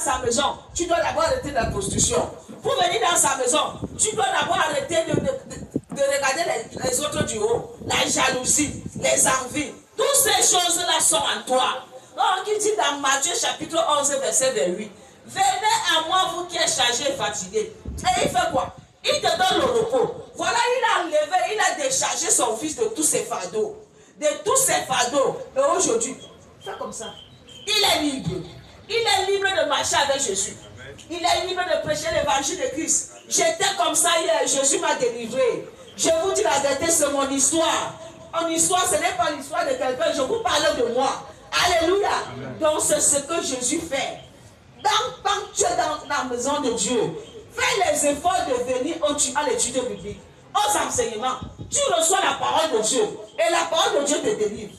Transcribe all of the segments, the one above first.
sa maison, tu dois d'abord arrêter la prostitution. Pour venir dans sa maison, tu dois d'abord arrêter de regarder les autres du haut, la jalousie, les envies. Toutes ces choses-là sont en toi. Donc, il dit dans Matthieu chapitre 11, verset 28, venez à moi, vous qui êtes chargés et fatigués. Et il fait quoi? Il te donne le repos. Voilà, il a enlevé, il a déchargé son fils de tous ses fardeaux. De tous ses fardeaux. Et aujourd'hui, fais comme ça. Il est libre. Il est libre de marcher avec Jésus. Il est libre de prêcher l'évangile de Christ. J'étais comme ça hier, Jésus m'a délivré. Je vous dis la vérité, c'est mon histoire. Mon histoire, ce n'est pas l'histoire de quelqu'un, je vous parle de moi. Alléluia. Amen. Donc c'est ce que Jésus fait. Quand tu es dans la maison de Dieu, fais les efforts de venir à l'étude biblique, aux enseignements. Tu reçois la parole de Dieu. Et la parole de Dieu te délivre.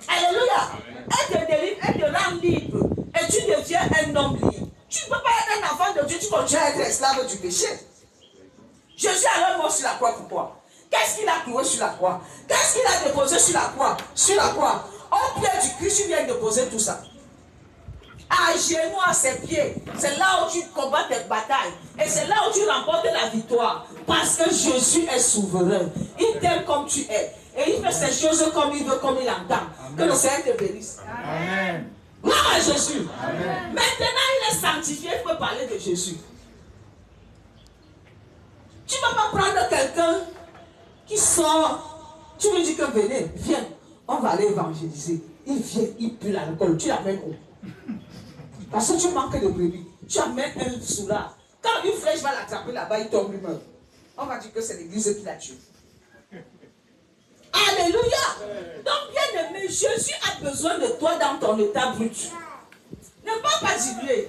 Alléluia. Elle te délivre, elle te rend libre. Et tu deviens un homme libre. Tu ne peux pas être un enfant de Dieu, tu continues à être esclave du péché. Jésus a mort sur la croix pour toi. Qu'est-ce qu'il a cloué sur la croix? Qu'est-ce qu'il a déposé sur la croix? Sur la croix. Au pied du Christ, il vient déposer tout ça. À genoux, à ses pieds. C'est là où tu combats tes batailles. Et c'est là où tu remportes la victoire. Parce que Jésus est souverain. Il t'aime comme tu es. Et il fait ces choses comme il veut, comme il entend. Amen. Que le Seigneur te bénisse. Amen. Gloire à Jésus. Amen. Maintenant, il est sanctifié. Il faut parler de Jésus. Tu ne vas pas prendre quelqu'un qui sort. Tu lui dis que venez, viens. On va aller évangéliser. Il vient, il pue l'alcool. Tu l'amènes où? Parce que tu manques de brebis. Tu amènes un soulard. Quand une flèche va l'attraper là-bas, il tombe, il meurt. On va dire que c'est l'église qui l'a tué. Alléluia. Donc, bien aimé, Jésus a besoin de toi dans ton état brut. Ne pas diluer.